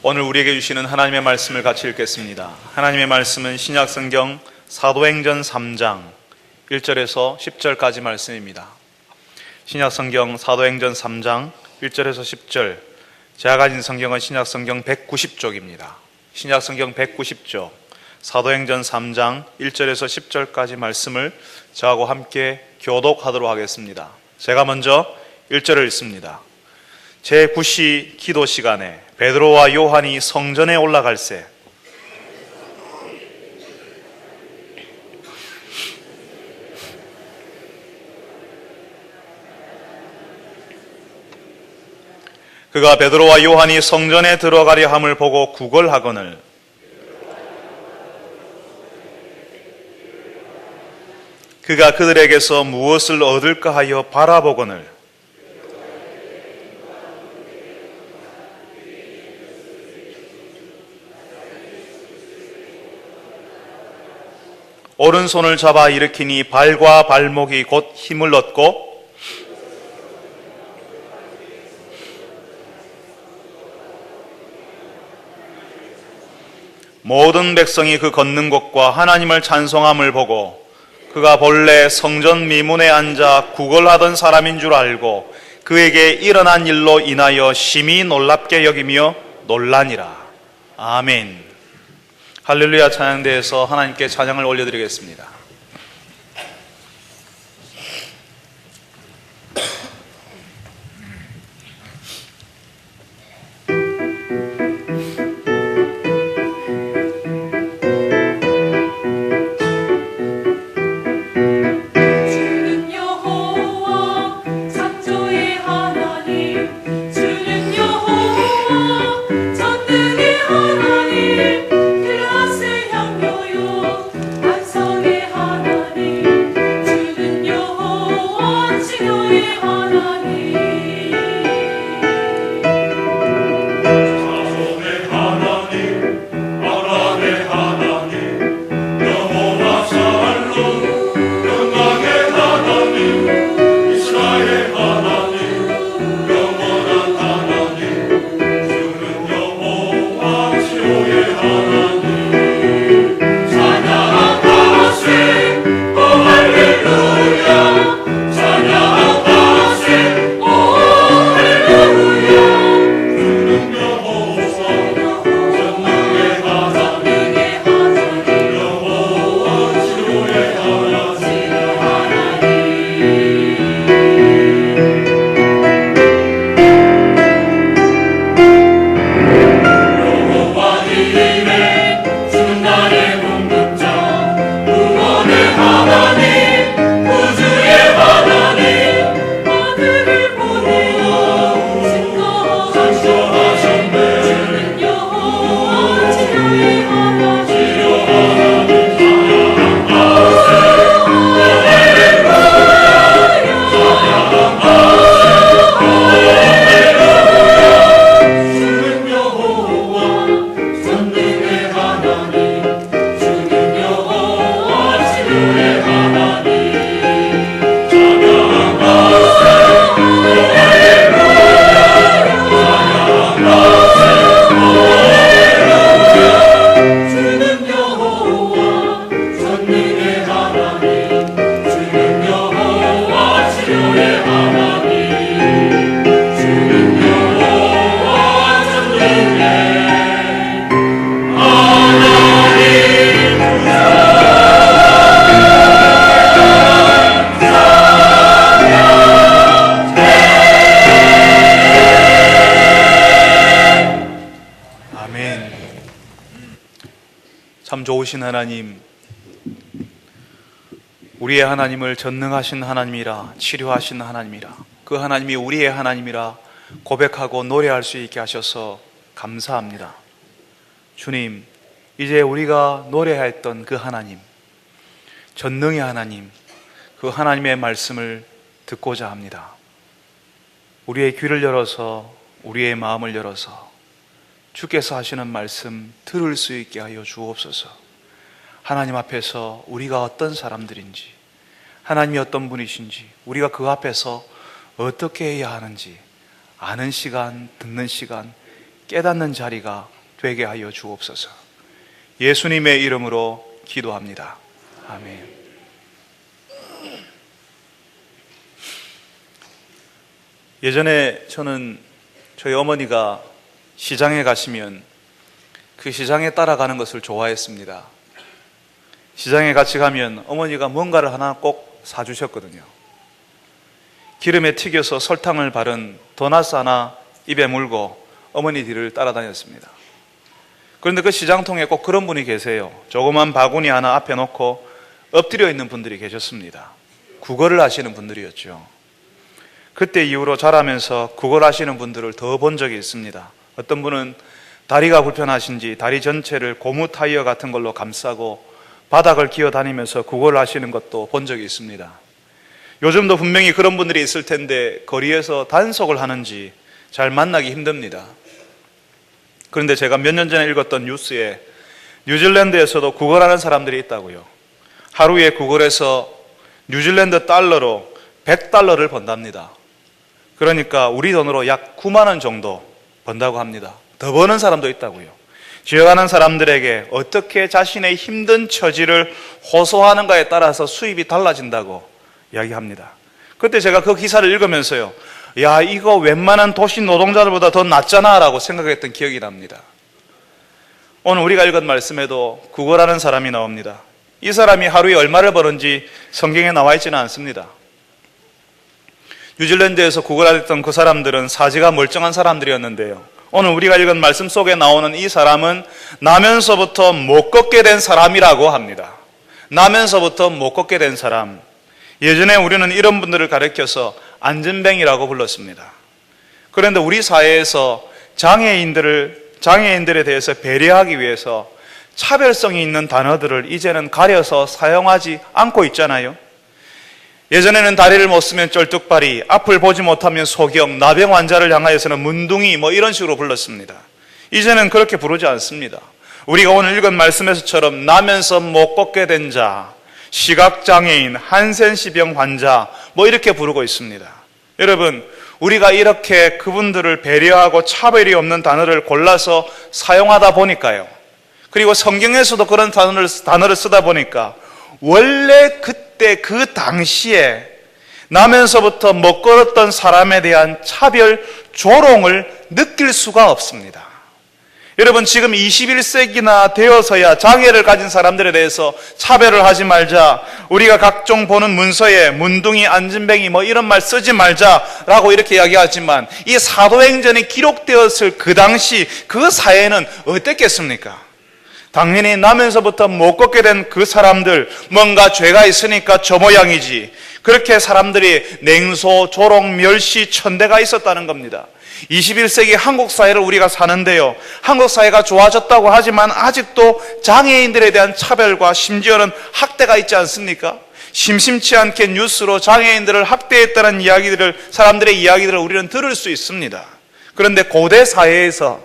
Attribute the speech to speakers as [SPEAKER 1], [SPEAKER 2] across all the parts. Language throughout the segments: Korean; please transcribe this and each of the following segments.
[SPEAKER 1] 오늘 우리에게 주시는 하나님의 말씀을 같이 읽겠습니다. 하나님의 말씀은 신약성경 사도행전 3장 1절에서 10절까지 말씀입니다. 신약성경 사도행전 3장 1절에서 10절, 제가 가진 성경은 신약성경 190쪽입니다. 신약성경 190쪽 사도행전 3장 1절에서 10절까지 말씀을 저하고 함께 교독하도록 하겠습니다. 제가 먼저 1절을 읽습니다. 제9시 기도 시간에 베드로와 요한이 성전에 올라갈새 그가 베드로와 요한이 성전에 들어가려 함을 보고 구걸하거늘 그가 그들에게서 무엇을 얻을까 하여 바라보거늘 오른손을 잡아 일으키니 발과 발목이 곧 힘을 얻고 모든 백성이 그 걷는 것과 하나님을 찬송함을 보고 그가 본래 성전 미문에 앉아 구걸하던 사람인 줄 알고 그에게 일어난 일로 인하여 심히 놀랍게 여기며 놀라니라. 아멘. 할렐루야. 찬양대에서 하나님께 찬양을 올려드리겠습니다. 참 좋으신 하나님, 우리의 하나님을 전능하신 하나님이라, 치료하신 하나님이라, 그 하나님이 우리의 하나님이라 고백하고 노래할 수 있게 하셔서 감사합니다. 주님, 이제 우리가 노래했던 그 하나님, 전능의 하나님, 그 하나님의 말씀을 듣고자 합니다. 우리의 귀를 열어서, 우리의 마음을 열어서 주께서 하시는 말씀 들을 수 있게 하여 주옵소서. 하나님 앞에서 우리가 어떤 사람들인지, 하나님이 어떤 분이신지, 우리가 그 앞에서 어떻게 해야 하는지 아는 시간, 듣는 시간 깨닫는 자리가 되게 하여 주옵소서. 예수님의 이름으로 기도합니다. 아멘. 예전에 저는 저희 어머니가 시장에 가시면 그 시장에 따라가는 것을 좋아했습니다. 시장에 같이 가면 어머니가 뭔가를 하나 꼭 사주셨거든요. 기름에 튀겨서 설탕을 바른 도나스 하나 입에 물고 어머니 뒤를 따라다녔습니다. 그런데 그 시장통에 꼭 그런 분이 계세요. 조그만 바구니 하나 앞에 놓고 엎드려 있는 분들이 계셨습니다. 국어를 하시는 분들이었죠. 그때 이후로 자라면서 국어를 하시는 분들을 더 본 적이 있습니다. 어떤 분은 다리가 불편하신지 다리 전체를 고무 타이어 같은 걸로 감싸고 바닥을 기어 다니면서 국어를 하시는 것도 본 적이 있습니다. 요즘도 분명히 그런 분들이 있을 텐데 거리에서 단속을 하는지 잘 만나기 힘듭니다. 그런데 제가 몇 년 전에 읽었던 뉴스에 뉴질랜드에서도 구걸하는 사람들이 있다고요. 하루에 구걸해서 뉴질랜드 달러로 100달러를 번답니다. 그러니까 우리 돈으로 약 9만 원 정도 번다고 합니다. 더 버는 사람도 있다고요. 지어가는 사람들에게 어떻게 자신의 힘든 처지를 호소하는가에 따라서 수입이 달라진다고 이야기합니다. 그때 제가 그 기사를 읽으면서요, 야, 이거 웬만한 도시 노동자들보다 더 낫잖아 라고 생각했던 기억이 납니다. 오늘 우리가 읽은 말씀에도 구걸하는 사람이 나옵니다. 이 사람이 하루에 얼마를 버는지 성경에 나와 있지는 않습니다. 뉴질랜드에서 구걸하던 그 사람들은 사지가 멀쩡한 사람들이었는데요, 오늘 우리가 읽은 말씀 속에 나오는 이 사람은 나면서부터 못 걷게 된 사람이라고 합니다. 나면서부터 못 걷게 된 사람. 예전에 우리는 이런 분들을 가리켜서 안전뱅이라고 불렀습니다. 그런데 우리 사회에서 장애인들에 대해서 배려하기 위해서 차별성이 있는 단어들을 이제는 가려서 사용하지 않고 있잖아요. 예전에는 다리를 못 쓰면 쩔뚝발이, 앞을 보지 못하면 소경, 나병 환자를 향하여서는 문둥이 이런 식으로 불렀습니다. 이제는 그렇게 부르지 않습니다. 우리가 오늘 읽은 말씀에서처럼 나면서 못 걷게 된 자, 시각장애인, 한센시병 환자 이렇게 부르고 있습니다. 여러분, 우리가 이렇게 그분들을 배려하고 차별이 없는 단어를 골라서 사용하다 보니까요, 그리고 성경에서도 그런 단어를 쓰다 보니까 원래 그때 그 당시에 나면서부터 못 걸었던 사람에 대한 차별, 조롱을 느낄 수가 없습니다. 여러분, 지금 21세기나 되어서야 장애를 가진 사람들에 대해서 차별을 하지 말자, 우리가 각종 보는 문서에 문둥이, 안진뱅이 이런 말 쓰지 말자라고 이렇게 이야기하지만, 이 사도행전이 기록되었을 그 당시 그 사회는 어땠겠습니까? 당연히 나면서부터 못 걷게 된 그 사람들, 뭔가 죄가 있으니까 저 모양이지, 그렇게 사람들이 냉소, 조롱, 멸시, 천대가 있었다는 겁니다. 21세기 한국 사회를 우리가 사는데요, 한국 사회가 좋아졌다고 하지만 아직도 장애인들에 대한 차별과 심지어는 학대가 있지 않습니까? 심심치 않게 뉴스로 장애인들을 학대했다는 사람들의 이야기들을 우리는 들을 수 있습니다. 그런데 고대 사회에서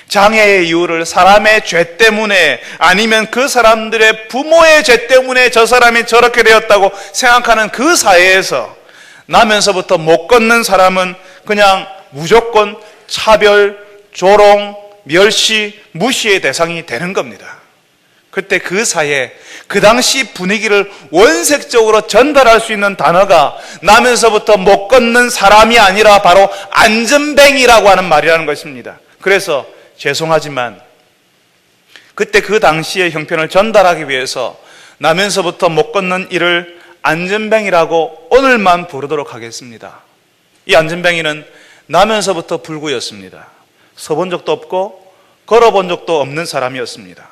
[SPEAKER 1] 장애의 이유를 사람의 죄 때문에, 아니면 그 사람들의 부모의 죄 때문에 저 사람이 저렇게 되었다고 생각하는 그 사회에서 나면서부터 못 걷는 사람은 그냥 무조건 차별, 조롱, 멸시, 무시의 대상이 되는 겁니다. 그때 그 사회, 그 당시 분위기를 원색적으로 전달할 수 있는 단어가 나면서부터 못 걷는 사람이 아니라 바로 안전뱅이라고 하는 말이라는 것입니다. 그래서 죄송하지만 그때 그 당시의 형편을 전달하기 위해서 나면서부터 못 걷는 이를 안전뱅이라고 오늘만 부르도록 하겠습니다. 이 안전뱅이는 나면서부터 불구였습니다. 서본 적도 없고 걸어본 적도 없는 사람이었습니다.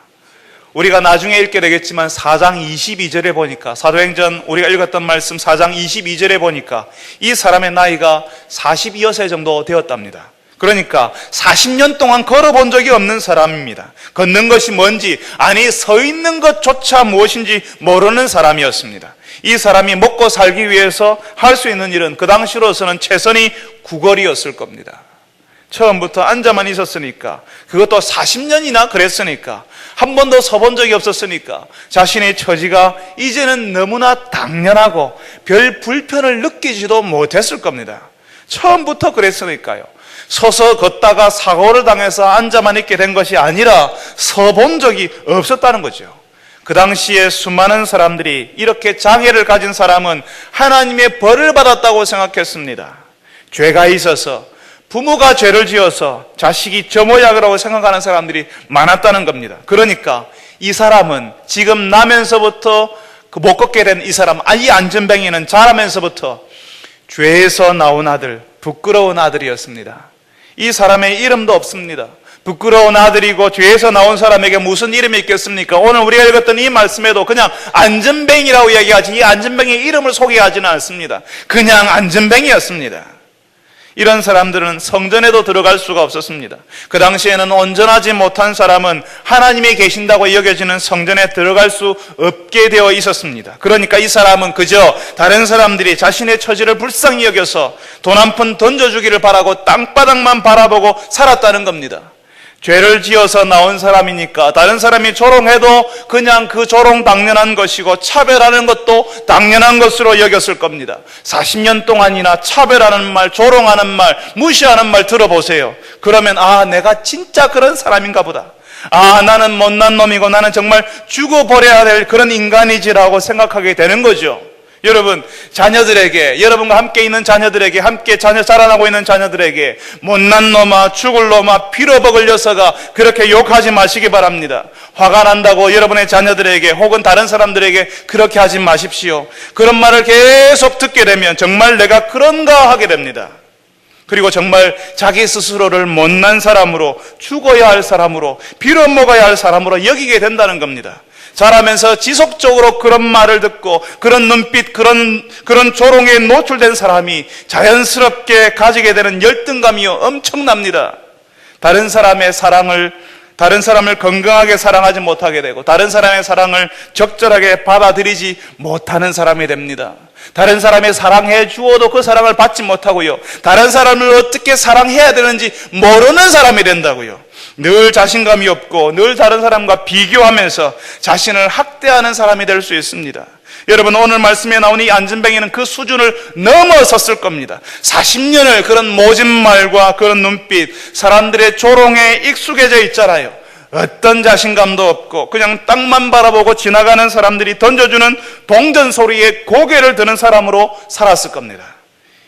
[SPEAKER 1] 우리가 나중에 읽게 되겠지만 4장 22절에 보니까, 사도행전 우리가 읽었던 말씀 4장 22절에 보니까 이 사람의 나이가 42여 세 정도 되었답니다. 그러니까 40년 동안 걸어본 적이 없는 사람입니다. 걷는 것이 뭔지, 아니 서 있는 것조차 무엇인지 모르는 사람이었습니다. 이 사람이 먹고 살기 위해서 할 수 있는 일은 그 당시로서는 최선이 구걸이었을 겁니다. 처음부터 앉아만 있었으니까, 그것도 40년이나 그랬으니까, 한 번도 서본 적이 없었으니까 자신의 처지가 이제는 너무나 당연하고 별 불편을 느끼지도 못했을 겁니다. 처음부터 그랬으니까요. 서서 걷다가 사고를 당해서 앉아만 있게 된 것이 아니라 서본 적이 없었다는 거죠. 그 당시에 수많은 사람들이 이렇게 장애를 가진 사람은 하나님의 벌을 받았다고 생각했습니다. 죄가 있어서, 부모가 죄를 지어서 자식이 저 모양이라고 생각하는 사람들이 많았다는 겁니다. 그러니까 이 사람은 지금 나면서부터 못 걷게 된 이 사람, 이 안전뱅이는 자라면서부터 죄에서 나온 아들, 부끄러운 아들이었습니다. 이 사람의 이름도 없습니다. 부끄러운 아들이고 죄에서 나온 사람에게 무슨 이름이 있겠습니까? 오늘 우리가 읽었던 이 말씀에도 그냥 안전뱅이라고 이야기하지 이 안전뱅이의 이름을 소개하지는 않습니다. 그냥 안전뱅이였습니다. 이런 사람들은 성전에도 들어갈 수가 없었습니다. 그 당시에는 온전하지 못한 사람은 하나님이 계신다고 여겨지는 성전에 들어갈 수 없게 되어 있었습니다. 그러니까 이 사람은 그저 다른 사람들이 자신의 처지를 불쌍히 여겨서 돈 한 푼 던져주기를 바라고 땅바닥만 바라보고 살았다는 겁니다. 죄를 지어서 나온 사람이니까 다른 사람이 조롱해도 그냥 그 조롱 당연한 것이고 차별하는 것도 당연한 것으로 여겼을 겁니다. 40년 동안이나 차별하는 말, 조롱하는 말, 무시하는 말 들어보세요. 그러면 내가 진짜 그런 사람인가 보다. 나는 못난 놈이고 나는 정말 죽어버려야 될 그런 인간이지라고 생각하게 되는 거죠. 여러분, 자녀들에게, 여러분과 함께 있는 자녀들에게, 함께 자라나고 있는 자녀들에게 못난 놈아, 죽을 놈아, 빌어먹을 녀석아 그렇게 욕하지 마시기 바랍니다. 화가 난다고 여러분의 자녀들에게 혹은 다른 사람들에게 그렇게 하지 마십시오. 그런 말을 계속 듣게 되면 정말 내가 그런가 하게 됩니다. 그리고 정말 자기 스스로를 못난 사람으로, 죽어야 할 사람으로, 빌어먹어야 할 사람으로 여기게 된다는 겁니다. 자라면서 지속적으로 그런 말을 듣고 그런 눈빛, 그런 조롱에 노출된 사람이 자연스럽게 가지게 되는 열등감이 엄청납니다. 다른 사람을 건강하게 사랑하지 못하게 되고 다른 사람의 사랑을 적절하게 받아들이지 못하는 사람이 됩니다. 다른 사람이 사랑해 주어도 그 사랑을 받지 못하고요. 다른 사람을 어떻게 사랑해야 되는지 모르는 사람이 된다고요. 늘 자신감이 없고 늘 다른 사람과 비교하면서 자신을 학대하는 사람이 될 수 있습니다. 여러분, 오늘 말씀에 나온 이 안전뱅이는 그 수준을 넘어섰을 겁니다. 40년을 그런 모진 말과 그런 눈빛, 사람들의 조롱에 익숙해져 있잖아요. 어떤 자신감도 없고 그냥 땅만 바라보고 지나가는 사람들이 던져주는 동전 소리에 고개를 드는 사람으로 살았을 겁니다.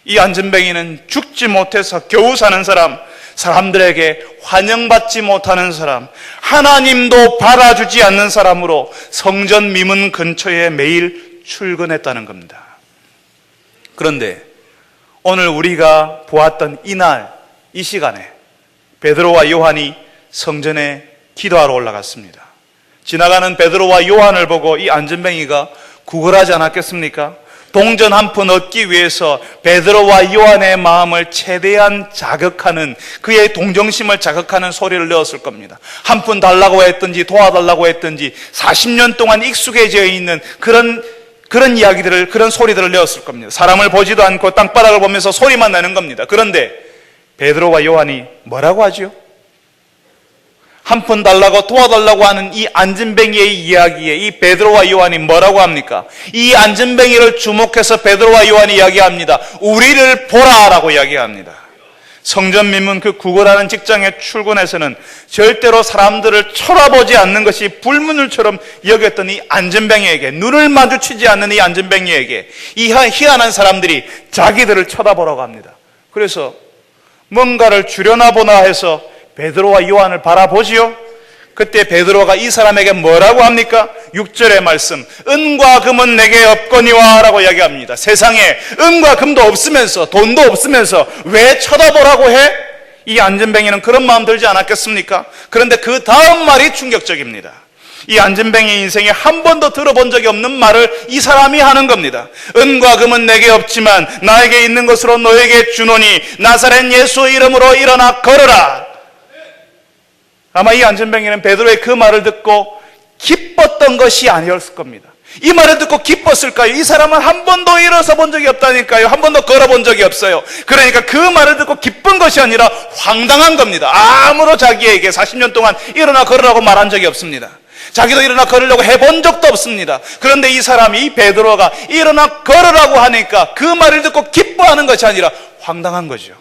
[SPEAKER 1] 이 안전뱅이는 죽지 못해서 겨우 사는 사람, 사람들에게 환영받지 못하는 사람, 하나님도 받아주지 않는 사람으로 성전 미문 근처에 매일 출근했다는 겁니다. 그런데 오늘 우리가 보았던 이날, 이 시간에 베드로와 요한이 성전에 기도하러 올라갔습니다. 지나가는 베드로와 요한을 보고 이 안전뱅이가 구걸하지 않았겠습니까? 동전 한 푼 얻기 위해서 베드로와 요한의 마음을 최대한 자극하는, 그의 동정심을 자극하는 소리를 내었을 겁니다. 한 푼 달라고 했든지 도와달라고 했든지 40년 동안 익숙해져 있는 그런 이야기들을, 그런 소리들을 내었을 겁니다. 사람을 보지도 않고 땅바닥을 보면서 소리만 내는 겁니다. 그런데 베드로와 요한이 뭐라고 하죠? 한 푼 달라고 도와달라고 하는 이 안전뱅이의 이야기에 이 베드로와 요한이 뭐라고 합니까? 이 안전뱅이를 주목해서 베드로와 요한이 이야기합니다. 우리를 보라라고 이야기합니다. 성전 민문 그 구걸하는 직장에 출근해서는 절대로 사람들을 쳐다보지 않는 것이 불문율처럼 여겼던 이 안전뱅이에게, 눈을 마주치지 않는 이 안전뱅이에게 이 희한한 사람들이 자기들을 쳐다보라고 합니다. 그래서 뭔가를 줄여나보나 해서 베드로와 요한을 바라보지요. 그때 베드로가 이 사람에게 뭐라고 합니까? 6절의 말씀, 은과 금은 내게 없거니와 라고 이야기합니다. 세상에 은과 금도 없으면서 돈도 없으면서 왜 쳐다보라고 해? 이 안전뱅이는 그런 마음 들지 않았겠습니까? 그런데 그 다음 말이 충격적입니다. 이 안전뱅이 인생에 한 번도 들어본 적이 없는 말을 이 사람이 하는 겁니다. 은과 금은 내게 없지만 나에게 있는 것으로 너에게 주노니 나사렛 예수 이름으로 일어나 걸어라. 아마 이 안전뱅이는 베드로의 그 말을 듣고 기뻤던 것이 아니었을 겁니다. 이 말을 듣고 기뻤을까요? 이 사람은 한 번도 일어서 본 적이 없다니까요. 한 번도 걸어본 적이 없어요. 그러니까 그 말을 듣고 기쁜 것이 아니라 황당한 겁니다. 아무로 자기에게 40년 동안 일어나 걸으라고 말한 적이 없습니다. 자기도 일어나 걸으려고 해본 적도 없습니다. 그런데 이 사람이, 이 베드로가 일어나 걸으라고 하니까 그 말을 듣고 기뻐하는 것이 아니라 황당한 거죠.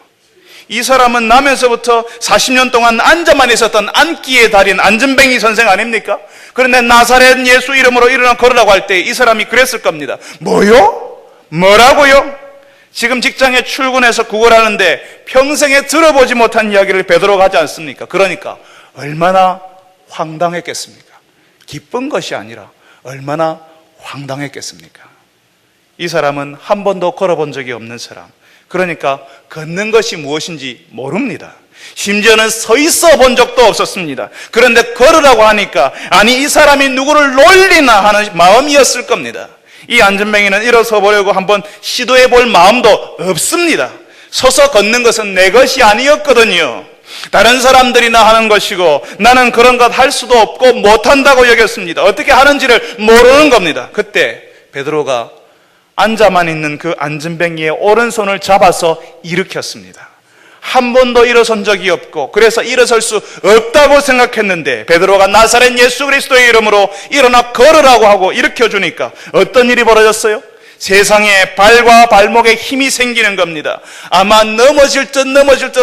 [SPEAKER 1] 이 사람은 나면서부터 40년 동안 앉아만 있었던 앉기의 달인 안전뱅이 선생 아닙니까? 그런데 나사렛 예수 이름으로 일어나 걸으라고 할 때 이 사람이 그랬을 겁니다. 뭐요? 뭐라고요? 지금 직장에 출근해서 구걸하는데 평생에 들어보지 못한 이야기를 베드로가 하지 않습니까? 그러니까 얼마나 황당했겠습니까? 기쁜 것이 아니라 얼마나 황당했겠습니까? 이 사람은 한 번도 걸어본 적이 없는 사람, 그러니까 걷는 것이 무엇인지 모릅니다. 심지어는 서 있어 본 적도 없었습니다. 그런데 걸으라고 하니까 아니 이 사람이 누구를 놀리나 하는 마음이었을 겁니다. 이 안전뱅이는 일어서 보려고 한번 시도해 볼 마음도 없습니다. 서서 걷는 것은 내 것이 아니었거든요. 다른 사람들이나 하는 것이고 나는 그런 것 할 수도 없고 못한다고 여겼습니다. 어떻게 하는지를 모르는 겁니다. 그때 베드로가 앉아만 있는 그 안전뱅이의 오른손을 잡아서 일으켰습니다. 한 번도 일어선 적이 없고 그래서 일어설 수 없다고 생각했는데 베드로가 나사렛 예수 그리스도의 이름으로 일어나 걸으라고 하고 일으켜주니까 어떤 일이 벌어졌어요? 세상에 발과 발목에 힘이 생기는 겁니다. 아마 넘어질 듯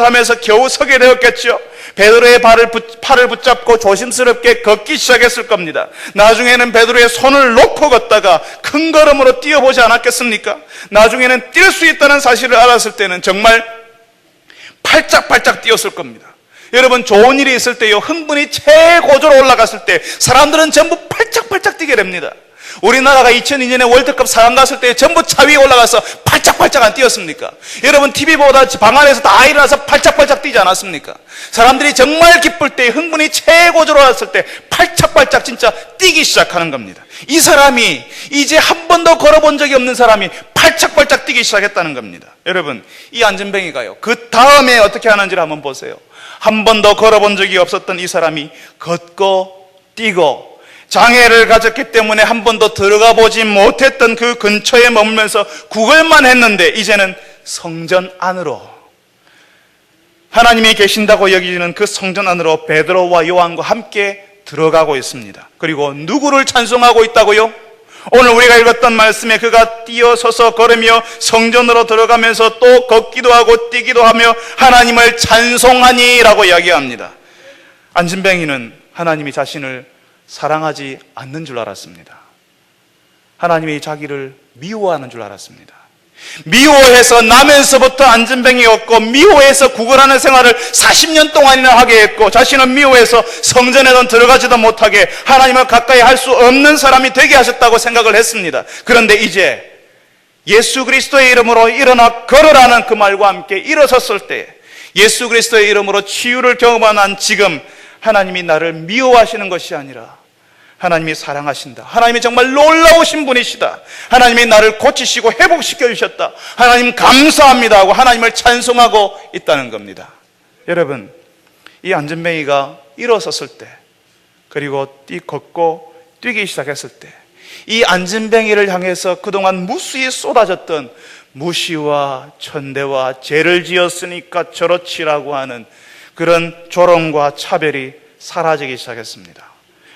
[SPEAKER 1] 하면서 겨우 서게 되었겠죠. 베드로의 팔을 붙잡고 조심스럽게 걷기 시작했을 겁니다. 나중에는 베드로의 손을 놓고 걷다가 큰 걸음으로 뛰어보지 않았겠습니까? 나중에는 뛸 수 있다는 사실을 알았을 때는 정말 팔짝팔짝 뛰었을 겁니다. 여러분, 좋은 일이 있을 때요, 흥분이 최고조로 올라갔을 때 사람들은 전부 팔짝팔짝 뛰게 됩니다. 우리나라가 2002년에 월드컵 4강 갔을 때 전부 차 위에 올라가서 팔짝팔짝 안 뛰었습니까? 여러분, TV보다 방 안에서 다 일어나서 팔짝팔짝 뛰지 않았습니까? 사람들이 정말 기쁠 때, 흥분이 최고조로 올랐을 때 팔짝팔짝 진짜 뛰기 시작하는 겁니다. 이 사람이 이제 한 번도 걸어본 적이 없는 사람이 팔짝팔짝 뛰기 시작했다는 겁니다. 여러분, 이 안전뱅이가요, 그 다음에 어떻게 하는지를 한번 보세요. 한 번도 걸어본 적이 없었던 이 사람이 걷고 뛰고 장애를 가졌기 때문에 한 번도 들어가 보지 못했던 그 근처에 머물면서 구걸만 했는데 이제는 성전 안으로, 하나님이 계신다고 여기는 그 성전 안으로 베드로와 요한과 함께 들어가고 있습니다. 그리고 누구를 찬송하고 있다고요? 오늘 우리가 읽었던 말씀에 그가 뛰어서서 걸으며 성전으로 들어가면서 또 걷기도 하고 뛰기도 하며 하나님을 찬송하니 라고 이야기합니다. 안진뱅이는 하나님이 자신을 사랑하지 않는 줄 알았습니다. 하나님이 자기를 미워하는 줄 알았습니다. 미워해서 나면서부터 안전뱅이였고 미워해서 구걸하는 생활을 40년 동안이나 하게 했고 자신은 미워해서 성전에는 들어가지도 못하게 하나님을 가까이 할 수 없는 사람이 되게 하셨다고 생각을 했습니다. 그런데 이제 예수 그리스도의 이름으로 일어나 걸으라는 그 말과 함께 일어섰을 때 예수 그리스도의 이름으로 치유를 경험한 지금 하나님이 나를 미워하시는 것이 아니라 하나님이 사랑하신다. 하나님이 정말 놀라우신 분이시다. 하나님이 나를 고치시고 회복시켜 주셨다. 하나님 감사합니다 하고 하나님을 찬송하고 있다는 겁니다. 여러분, 이 안전뱅이가 일어섰을 때 그리고 걷고 뛰기 시작했을 때 이 안전뱅이를 향해서 그동안 무수히 쏟아졌던 무시와 천대와 죄를 지었으니까 저렇지라고 하는 그런 조롱과 차별이 사라지기 시작했습니다.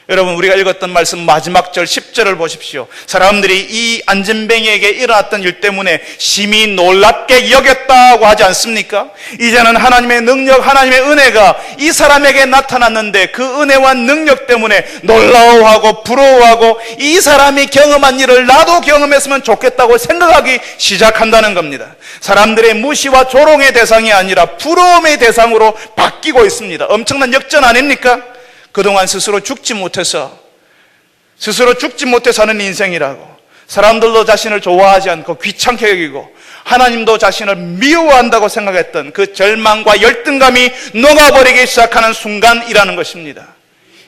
[SPEAKER 1] 여러분, 우리가 읽었던 말씀 마지막 절 10절을 보십시오. 사람들이 이 안전뱅이에게 일어났던 일 때문에 심히 놀랍게 여겼다고 하지 않습니까? 이제는 하나님의 능력, 하나님의 은혜가 이 사람에게 나타났는데 그 은혜와 능력 때문에 놀라워하고 부러워하고 이 사람이 경험한 일을 나도 경험했으면 좋겠다고 생각하기 시작한다는 겁니다. 사람들의 무시와 조롱의 대상이 아니라 부러움의 대상으로 바뀌고 있습니다. 엄청난 역전 아닙니까? 그동안 스스로 죽지 못해서 하는 인생이라고 사람들도 자신을 좋아하지 않고 귀찮게 여기고 하나님도 자신을 미워한다고 생각했던 그 절망과 열등감이 녹아버리기 시작하는 순간이라는 것입니다.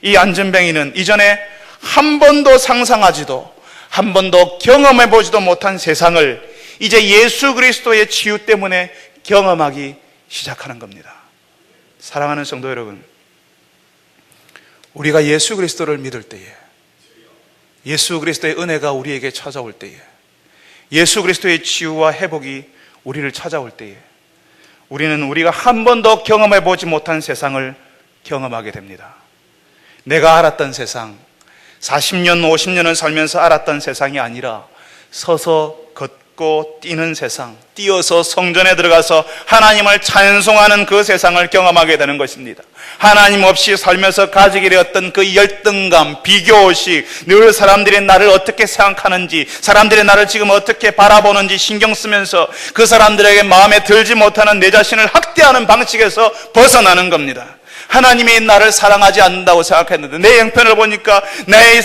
[SPEAKER 1] 이 안전뱅이는 이전에 한 번도 상상하지도 한 번도 경험해보지도 못한 세상을 이제 예수 그리스도의 치유 때문에 경험하기 시작하는 겁니다. 사랑하는 성도 여러분, 우리가 예수 그리스도를 믿을 때에, 예수 그리스도의 은혜가 우리에게 찾아올 때에, 예수 그리스도의 치유와 회복이 우리를 찾아올 때에 우리는 우리가 한 번도 경험해 보지 못한 세상을 경험하게 됩니다. 내가 알았던 세상, 40년, 50년을 살면서 알았던 세상이 아니라 서서 듣고 뛰는 세상, 뛰어서 성전에 들어가서 하나님을 찬송하는 그 세상을 경험하게 되는 것입니다. 하나님 없이 살면서 가지게 되었던 그 열등감, 비교의식, 늘 사람들이 나를 어떻게 생각하는지, 사람들이 나를 지금 어떻게 바라보는지 신경 쓰면서 그 사람들에게 마음에 들지 못하는 내 자신을 학대하는 방식에서 벗어나는 겁니다. 하나님이 나를 사랑하지 않는다고 생각했는데, 내 형편을 보니까,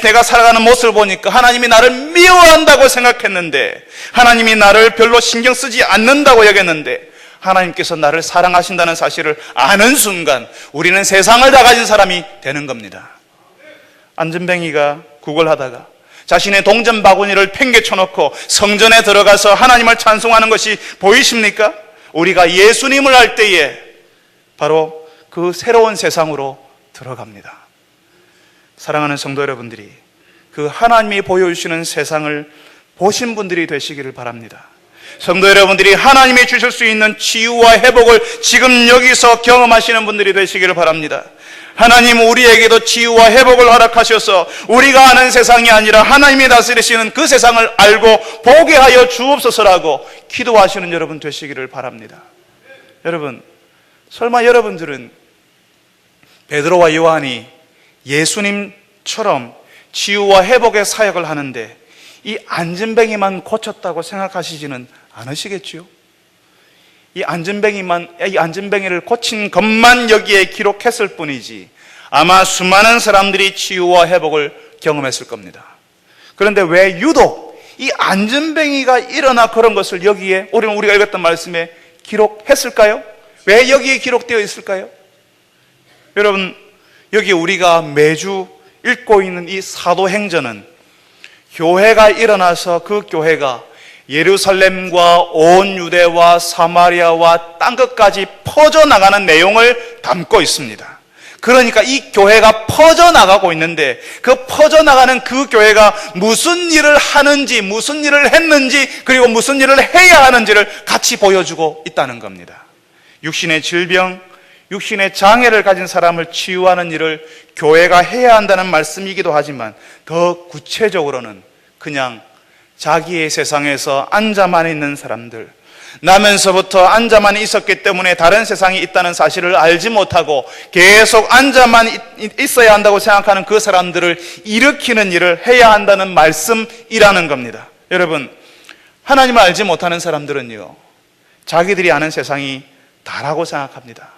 [SPEAKER 1] 내가 살아가는 모습을 보니까 하나님이 나를 미워한다고 생각했는데, 하나님이 나를 별로 신경 쓰지 않는다고 여겼는데, 하나님께서 나를 사랑하신다는 사실을 아는 순간 우리는 세상을 다 가진 사람이 되는 겁니다. 안전뱅이가 구걸하다가 자신의 동전 바구니를 팽개쳐놓고 성전에 들어가서 하나님을 찬송하는 것이 보이십니까? 우리가 예수님을 알 때에 바로 그 새로운 세상으로 들어갑니다. 사랑하는 성도 여러분들이 그 하나님이 보여주시는 세상을 보신 분들이 되시기를 바랍니다. 성도 여러분들이 하나님이 주실 수 있는 치유와 회복을 지금 여기서 경험하시는 분들이 되시기를 바랍니다. 하나님 우리에게도 치유와 회복을 허락하셔서 우리가 아는 세상이 아니라 하나님이 다스리시는 그 세상을 알고 보게 하여 주옵소서라고 기도하시는 여러분 되시기를 바랍니다. 여러분, 설마 여러분들은 베드로와 요한이 예수님처럼 치유와 회복의 사역을 하는데 이 안전뱅이만 고쳤다고 생각하시지는 않으시겠지요? 이 안전뱅이를 고친 것만 여기에 기록했을 뿐이지 아마 수많은 사람들이 치유와 회복을 경험했을 겁니다. 그런데 왜 유독 이 안전뱅이가 일어나 그런 것을 여기에 우리가 읽었던 말씀에 기록했을까요? 왜 여기에 기록되어 있을까요? 여러분, 여기 우리가 매주 읽고 있는 이 사도행전은 교회가 일어나서 그 교회가 예루살렘과 온 유대와 사마리아와 땅끝까지 퍼져나가는 내용을 담고 있습니다. 그러니까 이 교회가 퍼져나가고 있는데 그 퍼져나가는 그 교회가 무슨 일을 하는지, 무슨 일을 했는지, 그리고 무슨 일을 해야 하는지를 같이 보여주고 있다는 겁니다. 육신의 질병, 육신의 장애를 가진 사람을 치유하는 일을 교회가 해야 한다는 말씀이기도 하지만 더 구체적으로는 그냥 자기의 세상에서 앉아만 있는 사람들, 나면서부터 앉아만 있었기 때문에 다른 세상이 있다는 사실을 알지 못하고 계속 앉아만 있어야 한다고 생각하는 그 사람들을 일으키는 일을 해야 한다는 말씀이라는 겁니다. 여러분, 하나님을 알지 못하는 사람들은요, 자기들이 아는 세상이 다라고 생각합니다.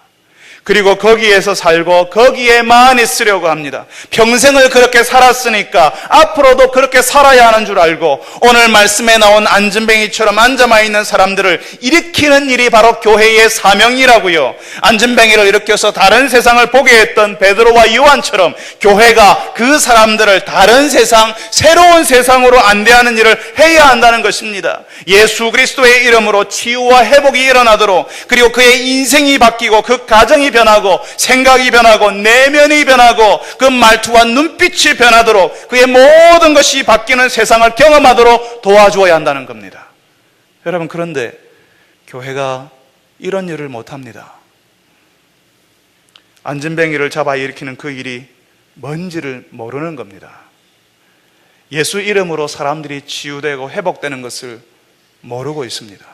[SPEAKER 1] 그리고 거기에서 살고 거기에만 있으려고 합니다. 평생을 그렇게 살았으니까 앞으로도 그렇게 살아야 하는 줄 알고 오늘 말씀에 나온 안전뱅이처럼 앉아만 있는 사람들을 일으키는 일이 바로 교회의 사명이라고요. 안전뱅이를 일으켜서 다른 세상을 보게 했던 베드로와 요한처럼 교회가 그 사람들을 다른 세상, 새로운 세상으로 안대하는 일을 해야 한다는 것입니다. 예수 그리스도의 이름으로 치유와 회복이 일어나도록, 그리고 그의 인생이 바뀌고 그 가정이 변하고 생각이 변하고 내면이 변하고 그 말투와 눈빛이 변하도록 그의 모든 것이 바뀌는 세상을 경험하도록 도와주어야 한다는 겁니다. 여러분, 그런데 교회가 이런 일을 못합니다. 안전뱅이를 잡아 일으키는 그 일이 뭔지를 모르는 겁니다. 예수 이름으로 사람들이 치유되고 회복되는 것을 모르고 있습니다.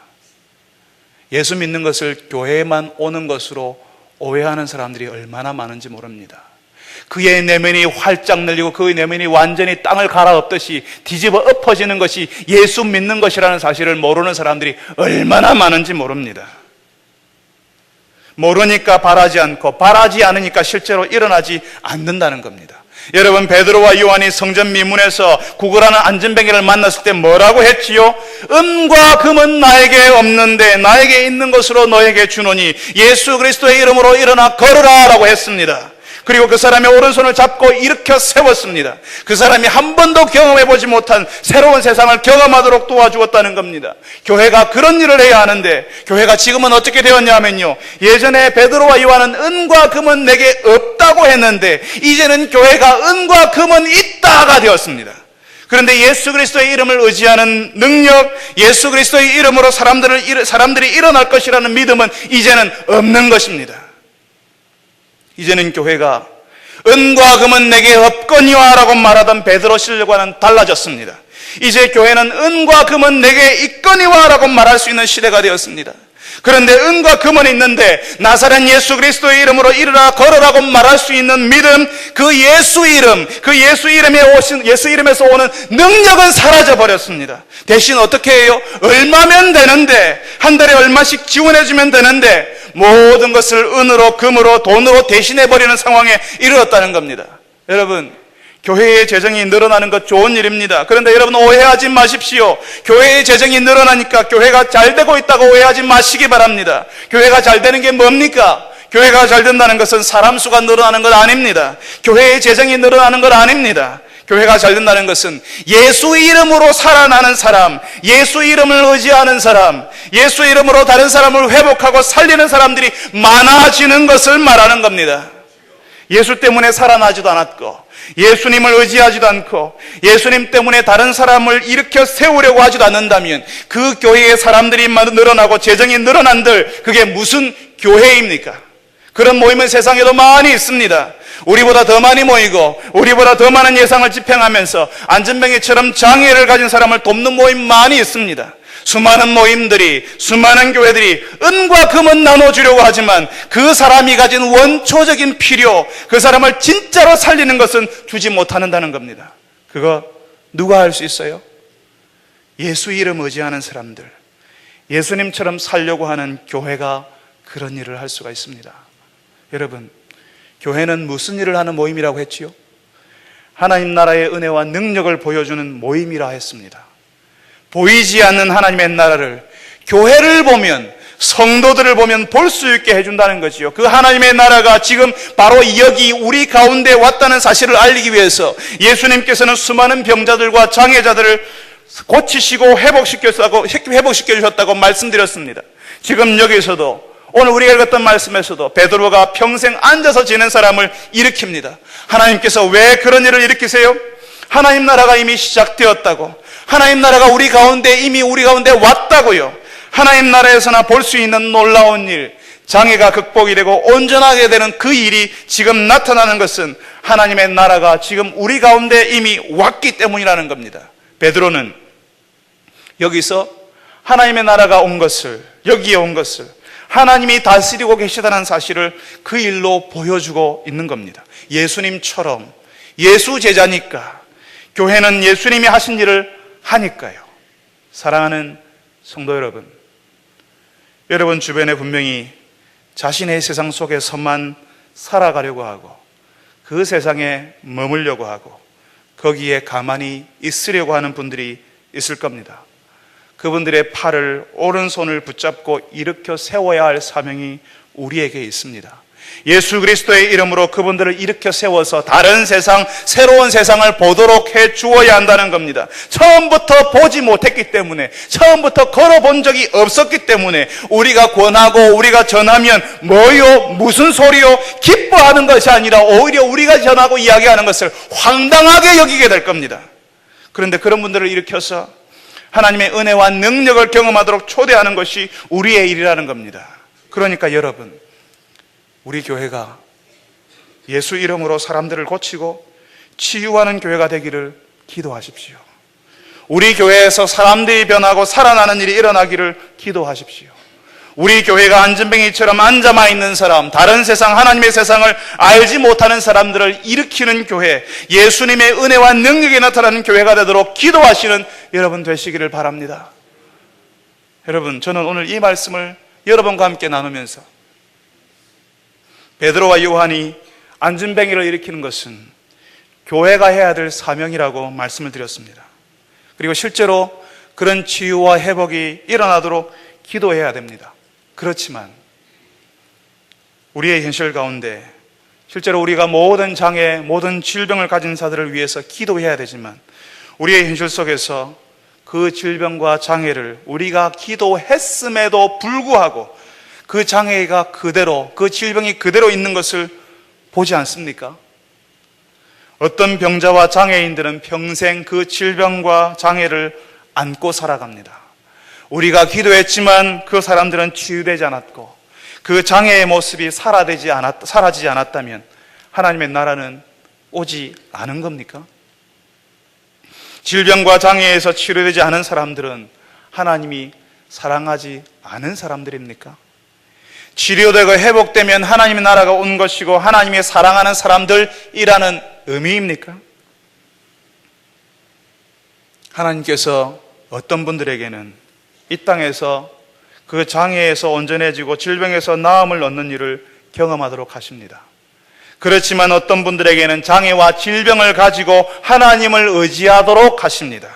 [SPEAKER 1] 예수 믿는 것을 교회에만 오는 것으로 오해하는 사람들이 얼마나 많은지 모릅니다. 그의 내면이 활짝 늘리고 그의 내면이 완전히 땅을 갈아엎듯이 뒤집어 엎어지는 것이 예수 믿는 것이라는 사실을 모르는 사람들이 얼마나 많은지 모릅니다. 모르니까 바라지 않고 바라지 않으니까 실제로 일어나지 않는다는 겁니다. 여러분, 베드로와 요한이 성전 미문에서 구걸하는 안전뱅이를 만났을 때 뭐라고 했지요? 은과 금은 나에게 없는데 나에게 있는 것으로 너에게 주노니 예수 그리스도의 이름으로 일어나 걸으라 라고 했습니다. 그리고 그 사람의 오른손을 잡고 일으켜 세웠습니다. 그 사람이 한 번도 경험해보지 못한 새로운 세상을 경험하도록 도와주었다는 겁니다. 교회가 그런 일을 해야 하는데 교회가 지금은 어떻게 되었냐면요, 예전에 베드로와 요한은 은과 금은 내게 없다고 했는데 이제는 교회가 은과 금은 있다가 되었습니다. 그런데 예수 그리스도의 이름을 의지하는 능력, 예수 그리스도의 이름으로 사람들이 일어날 것이라는 믿음은 이제는 없는 것입니다. 이제는 교회가 은과 금은 내게 없거니와 라고 말하던 베드로 시절과는 달라졌습니다.
[SPEAKER 2] 이제 교회는 은과 금은 내게 있거니와 라고 말할 수 있는 시대가 되었습니다. 그런데 은과 금은 있는데 나사렛 예수 그리스도의 이름으로 일어나 걸어라고 말할 수 있는 믿음, 그 예수 이름, 그 예수 이름에서 오는 능력은 사라져 버렸습니다. 대신 어떻게 해요? 얼마면 되는데, 한 달에 얼마씩 지원해 주면 되는데 모든 것을 은으로 금으로 돈으로 대신해 버리는 상황에 이르렀다는 겁니다. 여러분, 교회의 재정이 늘어나는 것 좋은 일입니다. 그런데 여러분, 오해하지 마십시오. 교회의 재정이 늘어나니까 교회가 잘 되고 있다고 오해하지 마시기 바랍니다. 교회가 잘 되는 게 뭡니까? 교회가 잘 된다는 것은 사람 수가 늘어나는 것 아닙니다. 교회의 재정이 늘어나는 것 아닙니다. 교회가 잘 된다는 것은 예수 이름으로 살아나는 사람, 예수 이름을 의지하는 사람, 예수 이름으로 다른 사람을 회복하고 살리는 사람들이 많아지는 것을 말하는 겁니다. 예수 때문에 살아나지도 않았고, 예수님을 의지하지도 않고, 예수님 때문에 다른 사람을 일으켜 세우려고 하지도 않는다면 그 교회의 사람들이 늘어나고 재정이 늘어난들 그게 무슨 교회입니까? 그런 모임은 세상에도 많이 있습니다. 우리보다 더 많이 모이고 우리보다 더 많은 예상을 집행하면서 안전뱅이처럼 장애를 가진 사람을 돕는 모임 많이 있습니다. 수많은 모임들이, 수많은 교회들이 은과 금은 나눠주려고 하지만 그 사람이 가진 원초적인 필요, 그 사람을 진짜로 살리는 것은 주지 못한다는 겁니다. 그거 누가 할 수 있어요? 예수 이름 의지하는 사람들, 예수님처럼 살려고 하는 교회가 그런 일을 할 수가 있습니다. 여러분, 교회는 무슨 일을 하는 모임이라고 했지요? 하나님 나라의 은혜와 능력을 보여주는 모임이라 했습니다. 보이지 않는 하나님의 나라를, 교회를 보면, 성도들을 보면 볼 수 있게 해준다는 거지요. 그 하나님의 나라가 지금 바로 여기 우리 가운데 왔다는 사실을 알리기 위해서 예수님께서는 수많은 병자들과 장애자들을 고치시고 회복시켜주셨다고 말씀드렸습니다. 지금 여기서도 오늘 우리가 읽었던 말씀에서도 베드로가 평생 앉아서 지낸 사람을 일으킵니다. 하나님께서 왜 그런 일을 일으키세요? 하나님 나라가 이미 시작되었다고, 하나님 나라가 우리 가운데 왔다고요. 하나님 나라에서나 볼 수 있는 놀라운 일, 장애가 극복이 되고 온전하게 되는 그 일이 지금 나타나는 것은 하나님의 나라가 지금 우리 가운데 이미 왔기 때문이라는 겁니다. 베드로는 여기서 하나님의 나라가 온 것을, 여기에 온 것을 하나님이 다스리고 계시다는 사실을 그 일로 보여주고 있는 겁니다. 예수님처럼, 예수 제자니까, 교회는 예수님이 하신 일을 하니까요. 사랑하는 성도 여러분, 여러분 주변에 분명히 자신의 세상 속에서만 살아가려고 하고 그 세상에 머물려고 하고 거기에 가만히 있으려고 하는 분들이 있을 겁니다. 그분들의 팔을, 오른손을 붙잡고 일으켜 세워야 할 사명이 우리에게 있습니다. 예수 그리스도의 이름으로 그분들을 일으켜 세워서 다른 세상, 새로운 세상을 보도록 해 주어야 한다는 겁니다. 처음부터 보지 못했기 때문에, 처음부터 걸어본 적이 없었기 때문에 우리가 권하고 우리가 전하면 뭐요? 무슨 소리요? 기뻐하는 것이 아니라 오히려 우리가 전하고 이야기하는 것을 황당하게 여기게 될 겁니다. 그런데 그런 분들을 일으켜서 하나님의 은혜와 능력을 경험하도록 초대하는 것이 우리의 일이라는 겁니다. 그러니까 여러분, 우리 교회가 예수 이름으로 사람들을 고치고 치유하는 교회가 되기를 기도하십시오. 우리 교회에서 사람들이 변하고 살아나는 일이 일어나기를 기도하십시오. 우리 교회가 안전뱅이처럼 앉아만 있는 사람, 다른 세상, 하나님의 세상을 알지 못하는 사람들을 일으키는 교회, 예수님의 은혜와 능력이 나타나는 교회가 되도록 기도하시는 여러분 되시기를 바랍니다. 여러분, 저는 오늘 이 말씀을 여러분과 함께 나누면서 베드로와 요한이 안전뱅이를 일으키는 것은 교회가 해야 될 사명이라고 말씀을 드렸습니다. 그리고 실제로 그런 치유와 회복이 일어나도록 기도해야 됩니다. 그렇지만 우리의 현실 가운데 실제로 우리가 모든 장애, 모든 질병을 가진 자들을 위해서 기도해야 되지만 우리의 현실 속에서 그 질병과 장애를 우리가 기도했음에도 불구하고 그 장애가 그대로, 그 질병이 그대로 있는 것을 보지 않습니까? 어떤 병자와 장애인들은 평생 그 질병과 장애를 안고 살아갑니다. 우리가 기도했지만 그 사람들은 치유되지 않았고 그 장애의 모습이 사라지지 않았다면 하나님의 나라는 오지 않은 겁니까? 질병과 장애에서 치료되지 않은 사람들은 하나님이 사랑하지 않은 사람들입니까? 치료되고 회복되면 하나님의 나라가 온 것이고 하나님이 사랑하는 사람들이라는 의미입니까? 하나님께서 어떤 분들에게는 이 땅에서 그 장애에서 온전해지고 질병에서 나음을 얻는 일을 경험하도록 하십니다. 그렇지만 어떤 분들에게는 장애와 질병을 가지고 하나님을 의지하도록 하십니다.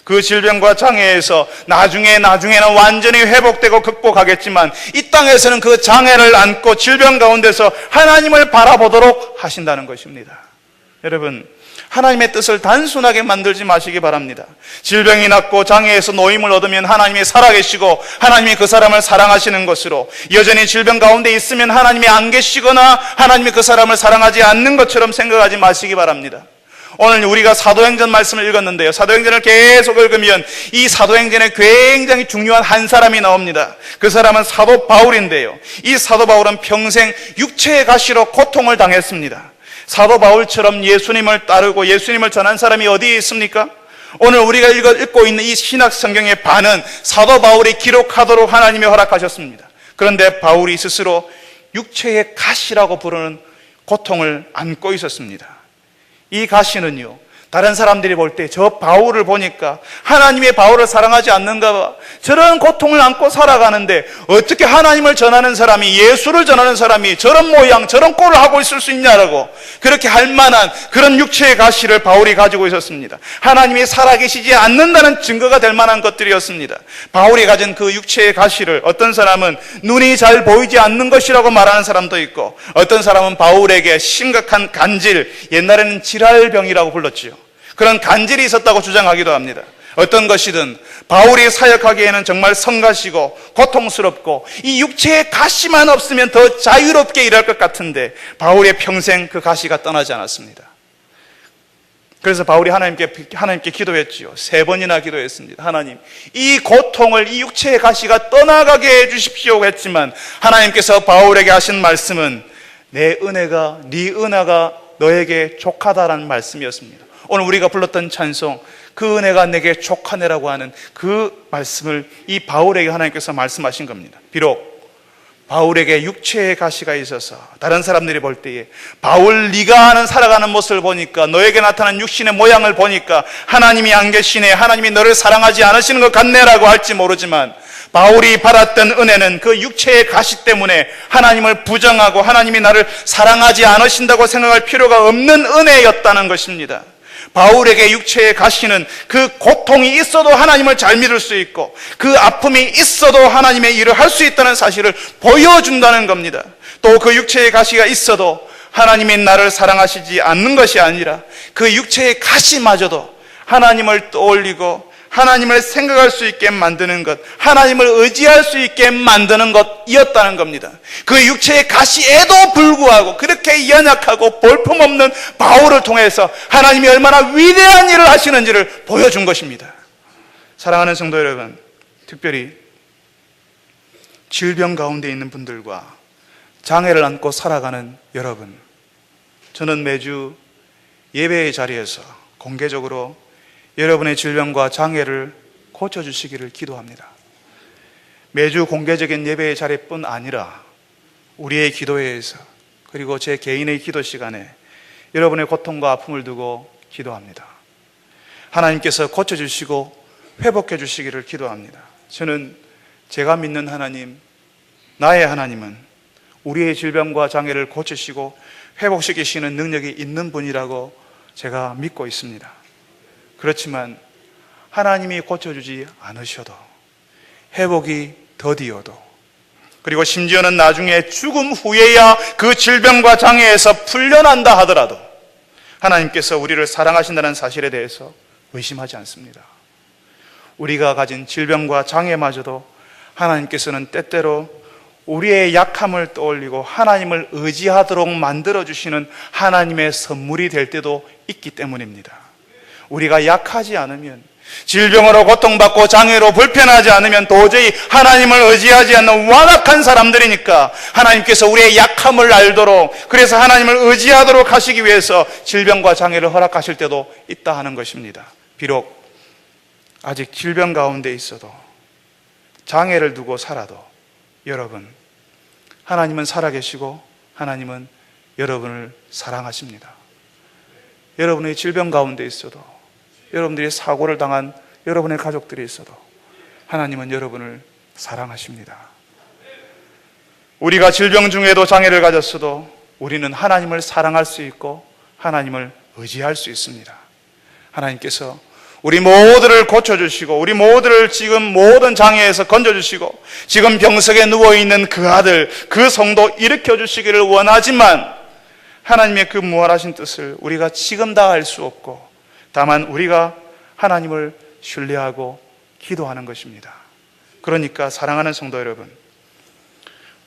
[SPEAKER 2] 그 질병과 장애에서 나중에는 완전히 회복되고 극복하겠지만 이 땅에서는 그 장애를 안고 질병 가운데서 하나님을 바라보도록 하신다는 것입니다. 여러분, 하나님의 뜻을 단순하게 만들지 마시기 바랍니다. 질병이 낫고 장애에서 노임을 얻으면 하나님이 살아계시고 하나님이 그 사람을 사랑하시는 것으로, 여전히 질병 가운데 있으면 하나님이 안 계시거나 하나님이 그 사람을 사랑하지 않는 것처럼 생각하지 마시기 바랍니다. 오늘 우리가 사도행전 말씀을 읽었는데요, 사도행전을 계속 읽으면 이 사도행전에 굉장히 중요한 한 사람이 나옵니다. 그 사람은 사도 바울인데요, 이 사도 바울은 평생 육체의 가시로 고통을 당했습니다. 사도 바울처럼 예수님을 따르고 예수님을 전한 사람이 어디에 있습니까? 오늘 우리가 읽고 있는 이 신약 성경의 반은 사도 바울이 기록하도록 하나님이 허락하셨습니다. 그런데 바울이 스스로 육체의 가시라고 부르는 고통을 안고 있었습니다. 이 가시는요, 다른 사람들이 볼 때 저 바울을 보니까 하나님의 바울을 사랑하지 않는가 봐, 저런 고통을 안고 살아가는데 어떻게 하나님을 전하는 사람이, 예수를 전하는 사람이 저런 모양 저런 꼴을 하고 있을 수 있냐라고 그렇게 할 만한 그런 육체의 가시를 바울이 가지고 있었습니다. 하나님이 살아계시지 않는다는 증거가 될 만한 것들이었습니다. 바울이 가진 그 육체의 가시를 어떤 사람은 눈이 잘 보이지 않는 것이라고 말하는 사람도 있고, 어떤 사람은 바울에게 심각한 간질, 옛날에는 질환병이라고 불렀지요, 그런 간질이 있었다고 주장하기도 합니다. 어떤 것이든 바울이 사역하기에는 정말 성가시고 고통스럽고 이 육체의 가시만 없으면 더 자유롭게 일할 것 같은데 바울의 평생 그 가시가 떠나지 않았습니다. 그래서 바울이 하나님께 기도했지요. 3번이나 기도했습니다. 하나님, 이 고통을, 이 육체의 가시가 떠나가게 해주십시오 했지만 하나님께서 바울에게 하신 말씀은 내 은혜가, 네 은혜가 너에게 족하다라는 말씀이었습니다. 오늘 우리가 불렀던 찬송, 그 은혜가 내게 족하네라고 하는 그 말씀을 이 바울에게 하나님께서 말씀하신 겁니다. 비록 바울에게 육체의 가시가 있어서 다른 사람들이 볼 때에 바울, 네가 하는 살아가는 모습을 보니까, 너에게 나타난 육신의 모양을 보니까 하나님이 안 계시네, 하나님이 너를 사랑하지 않으시는 것 같네라고 할지 모르지만, 바울이 받았던 은혜는 그 육체의 가시 때문에 하나님을 부정하고 하나님이 나를 사랑하지 않으신다고 생각할 필요가 없는 은혜였다는 것입니다. 바울에게 육체의 가시는 그 고통이 있어도 하나님을 잘 믿을 수 있고 그 아픔이 있어도 하나님의 일을 할 수 있다는 사실을 보여준다는 겁니다. 또 그 육체의 가시가 있어도 하나님이 나를 사랑하시지 않는 것이 아니라 그 육체의 가시마저도 하나님을 떠올리고 하나님을 생각할 수 있게 만드는 것, 하나님을 의지할 수 있게 만드는 것이었다는 겁니다. 그 육체의 가시에도 불구하고 그렇게 연약하고 볼품없는 바울을 통해서 하나님이 얼마나 위대한 일을 하시는지를 보여준 것입니다. 사랑하는 성도 여러분, 특별히 질병 가운데 있는 분들과 장애를 안고 살아가는 여러분, 저는 매주 예배의 자리에서 공개적으로 여러분의 질병과 장애를 고쳐주시기를 기도합니다. 매주 공개적인 예배의 자리뿐 아니라 우리의 기도회에서, 그리고 제 개인의 기도 시간에 여러분의 고통과 아픔을 두고 기도합니다. 하나님께서 고쳐주시고 회복해 주시기를 기도합니다. 저는 제가 믿는 하나님, 나의 하나님은 우리의 질병과 장애를 고치시고 회복시키시는 능력이 있는 분이라고 제가 믿고 있습니다. 그렇지만 하나님이 고쳐주지 않으셔도, 회복이 더디어도, 그리고 심지어는 나중에 죽음 후에야 그 질병과 장애에서 풀려난다 하더라도 하나님께서 우리를 사랑하신다는 사실에 대해서 의심하지 않습니다. 우리가 가진 질병과 장애마저도 하나님께서는 때때로 우리의 약함을 떠올리고 하나님을 의지하도록 만들어주시는 하나님의 선물이 될 때도 있기 때문입니다. 우리가 약하지 않으면, 질병으로 고통받고 장애로 불편하지 않으면 도저히 하나님을 의지하지 않는 완악한 사람들이니까 하나님께서 우리의 약함을 알도록, 그래서 하나님을 의지하도록 하시기 위해서 질병과 장애를 허락하실 때도 있다 하는 것입니다. 비록 아직 질병 가운데 있어도, 장애를 두고 살아도 여러분, 하나님은 살아계시고 하나님은 여러분을 사랑하십니다. 여러분의 질병 가운데 있어도, 여러분들이 사고를 당한 여러분의 가족들이 있어도 하나님은 여러분을 사랑하십니다. 우리가 질병 중에도 장애를 가졌어도 우리는 하나님을 사랑할 수 있고 하나님을 의지할 수 있습니다. 하나님께서 우리 모두를 고쳐주시고 우리 모두를 지금 모든 장애에서 건져주시고 지금 병석에 누워있는 그 아들, 그 성도 일으켜주시기를 원하지만 하나님의 그 무한하신 뜻을 우리가 지금 다 알 수 없고 다만 우리가 하나님을 신뢰하고 기도하는 것입니다. 그러니까 사랑하는 성도 여러분,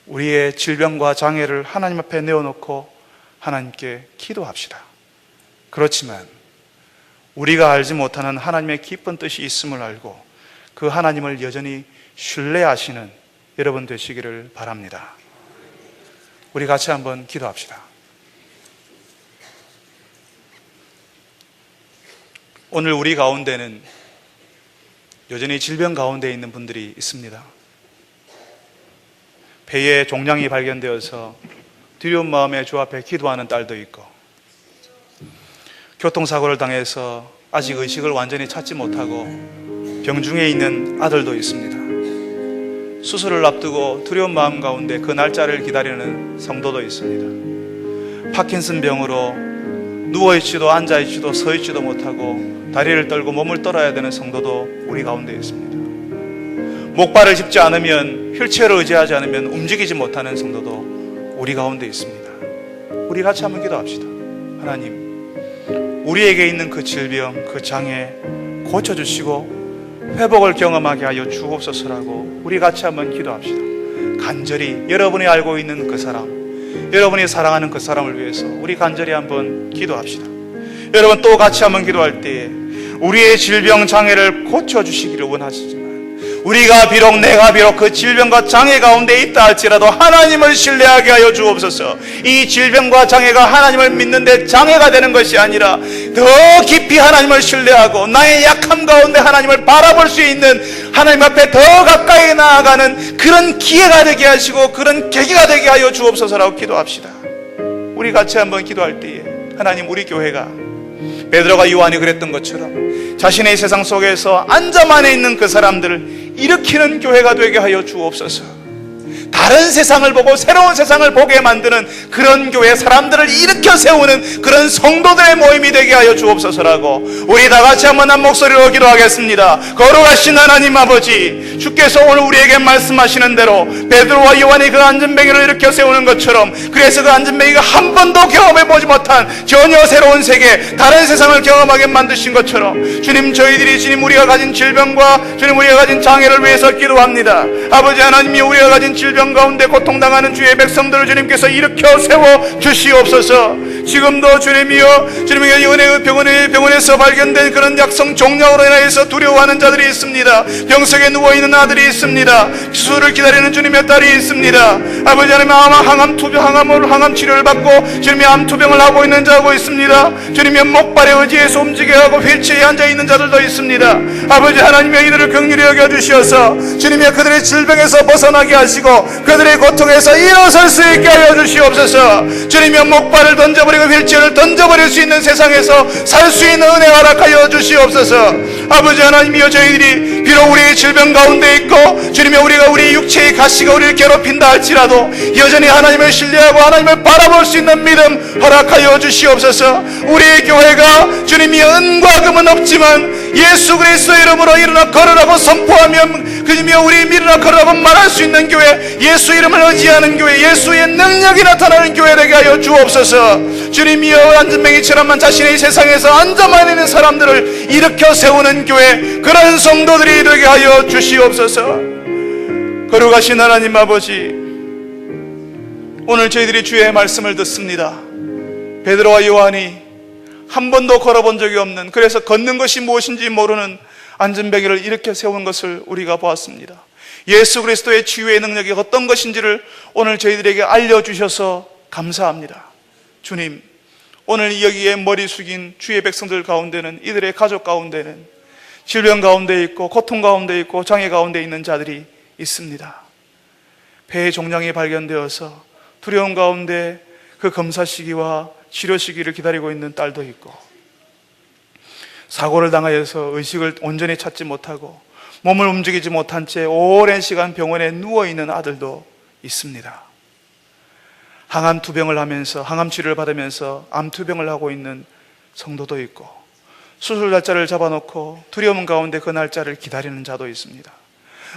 [SPEAKER 2] 우리의 질병과 장애를 하나님 앞에 내어놓고 하나님께 기도합시다. 그렇지만 우리가 알지 못하는 하나님의 깊은 뜻이 있음을 알고 그 하나님을 여전히 신뢰하시는 여러분 되시기를 바랍니다. 우리 같이 한번 기도합시다. 오늘 우리 가운데는 여전히 질병 가운데 있는 분들이 있습니다. 폐에 종양이 발견되어서 두려운 마음에 주 앞에 기도하는 딸도 있고, 교통사고를 당해서 아직 의식을 완전히 찾지 못하고 병중에 있는 아들도 있습니다. 수술을 앞두고 두려운 마음 가운데 그 날짜를 기다리는 성도도 있습니다. 파킨슨 병으로 누워있지도 앉아있지도 서있지도 못하고 다리를 떨고 몸을 떨어야 되는 성도도 우리 가운데 있습니다. 목발을 짚지 않으면, 휠체어를 의지하지 않으면 움직이지 못하는 성도도 우리 가운데 있습니다. 우리 같이 한번 기도합시다. 하나님, 우리에게 있는 그 질병, 그 장애 고쳐주시고 회복을 경험하게 하여 주옵소서라고 우리 같이 한번 기도합시다. 간절히 여러분이 알고 있는 그 사람, 여러분이 사랑하는 그 사람을 위해서 우리 간절히 한번 기도합시다. 여러분, 또 같이 한번 기도할 때에 우리의 질병 장애를 고쳐주시기를 원하시지만 우리가 비록, 내가 비록 그 질병과 장애 가운데 있다 할지라도 하나님을 신뢰하게 하여 주옵소서. 이 질병과 장애가 하나님을 믿는데 장애가 되는 것이 아니라 더 깊이 하나님을 신뢰하고 나의 약함 가운데 하나님을 바라볼 수 있는, 하나님 앞에 더 가까이 나아가는 그런 기회가 되게 하시고 그런 계기가 되게 하여 주옵소서라고 기도합시다. 우리 같이 한번 기도할 때에 하나님, 우리 교회가 베드로가 요한이 그랬던 것처럼 자신의 세상 속에서 안자만에 있는 그 사람들을 일으키는 교회가 되게 하여 주옵소서. 다른 세상을 보고 새로운 세상을 보게 만드는 그런 교회, 사람들을 일으켜 세우는 그런 성도들의 모임이 되게 하여 주옵소서라고 우리 다 같이 한번 한 목소리로 기도하겠습니다. 거룩하신 하나님 아버지, 주께서 오늘 우리에게 말씀하시는 대로 베드로와 요한이 그 안전뱅이를 일으켜 세우는 것처럼, 그래서 그 안전뱅이가 한 번도 경험해보지 못한 전혀 새로운 세계, 다른 세상을 경험하게 만드신 것처럼 주님, 저희들이 주님 우리가 가진 질병과 주님 우리가 가진 장애를 위해서 기도합니다. 아버지 하나님이 우리가 가진 질병 가운데 고통당하는 주의 백성들을 주님께서 일으켜 세워 주시옵소서. 지금도 주님이여, 주님의 은혜의 병원에서 발견된 그런 약성 종양으로 인해서 두려워하는 자들이 있습니다. 병석에 누워있는 아들이 있습니다. 수술을 기다리는 주님의 딸이 있습니다. 아버지 하나님, 항암 치료를 받고 주님의 암투병을 하고 있는 자고 있습니다. 주님의 목발에 의지해서 움직여 하고 휠체어에 앉아있는 자들도 있습니다. 아버지 하나님의 이들을 긍휼히 여겨주시어서 주님의 그들의 질병에서 벗어나게 하시고 그들의 고통에서 일어설 수 있게 하여 주시옵소서. 주님의 목발을 던져버리고 휠체어를 던져버릴 수 있는 세상에서 살 수 있는 은혜 허락하여 주시옵소서. 아버지 하나님이여, 저희들이 비록 우리의 질병 가운데 있고 주님의 우리가 우리 육체의 가시가 우리를 괴롭힌다 할지라도 여전히 하나님을 신뢰하고 하나님을 바라볼 수 있는 믿음 허락하여 주시옵소서. 우리의 교회가 주님이 은과 금은 없지만 예수 그리스도의 이름으로 일어나 걸으라고 선포하며 주님이여 우리 일어나 걸으라고 말할 수 있는 교회, 예수 이름을 의지하는 교회, 예수의 능력이 나타나는 교회 되게 하여 주옵소서. 주님이여, 안전뱅이처럼만 자신의 세상에서 앉아만 있는 사람들을 일으켜 세우는 교회, 그런 성도들이 되게 하여 주시옵소서. 거룩하신 하나님 아버지, 오늘 저희들이 주의 말씀을 듣습니다. 베드로와 요한이 한 번도 걸어본 적이 없는, 그래서 걷는 것이 무엇인지 모르는 안전뱅이를 일으켜 세운 것을 우리가 보았습니다. 예수 그리스도의 치유의 능력이 어떤 것인지를 오늘 저희들에게 알려주셔서 감사합니다. 주님, 오늘 여기에 머리 숙인 주의 백성들 가운데는, 이들의 가족 가운데는 질병 가운데 있고 고통 가운데 있고 장애 가운데 있는 자들이 있습니다. 폐의 종양이 발견되어서 두려움 가운데 그 검사 시기와 치료 시기를 기다리고 있는 딸도 있고, 사고를 당하여서 의식을 온전히 찾지 못하고 몸을 움직이지 못한 채 오랜 시간 병원에 누워있는 아들도 있습니다. 항암 투병을 하면서, 항암 치료를 받으면서 암 투병을 하고 있는 성도도 있고, 수술 날짜를 잡아놓고 두려움 가운데 그 날짜를 기다리는 자도 있습니다.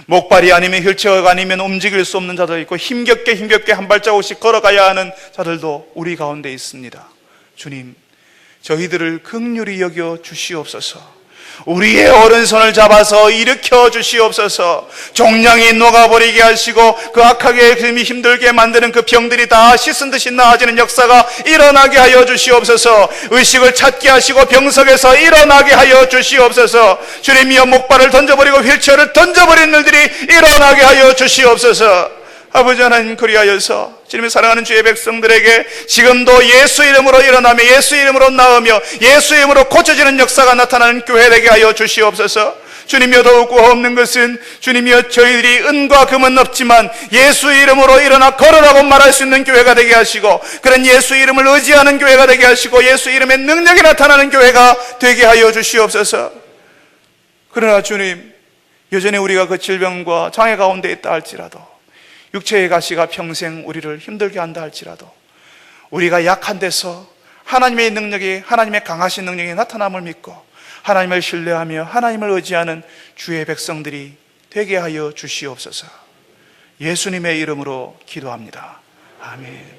[SPEAKER 2] 목발이 아니면 휠체어가 아니면 움직일 수 없는 자도 있고, 힘겹게 한 발자국씩 걸어가야 하는 자들도 우리 가운데 있습니다. 주님, 저희들을 긍휼히 여겨 주시옵소서. 우리의 오른손을 잡아서 일으켜 주시옵소서. 종양이 녹아버리게 하시고 그 악하게 힘들게 만드는 그 병들이 다 씻은 듯이 나아지는 역사가 일어나게 하여 주시옵소서. 의식을 찾게 하시고 병석에서 일어나게 하여 주시옵소서. 주님이여, 목발을 던져버리고 휠체어를 던져버리는 일들이 일어나게 하여 주시옵소서. 아버지 하나님, 그리하여서 주님의 사랑하는 주의 백성들에게 지금도 예수 이름으로 일어나며 예수 이름으로 나으며 예수 이름으로 고쳐지는 역사가 나타나는 교회 되게 하여 주시옵소서. 주님이여, 더욱 구하 없는 것은, 주님이여, 저희들이 은과 금은 없지만 예수 이름으로 일어나 걸으라고 말할 수 있는 교회가 되게 하시고, 그런 예수 이름을 의지하는 교회가 되게 하시고 예수 이름의 능력이 나타나는 교회가 되게 하여 주시옵소서. 그러나 주님, 여전히 우리가 그 질병과 장애 가운데 있다 할지라도, 육체의 가시가 평생 우리를 힘들게 한다 할지라도, 우리가 약한 데서 하나님의 능력이, 하나님의 강하신 능력이 나타남을 믿고 하나님을 신뢰하며 하나님을 의지하는 주의 백성들이 되게 하여 주시옵소서. 예수님의 이름으로 기도합니다. 아멘.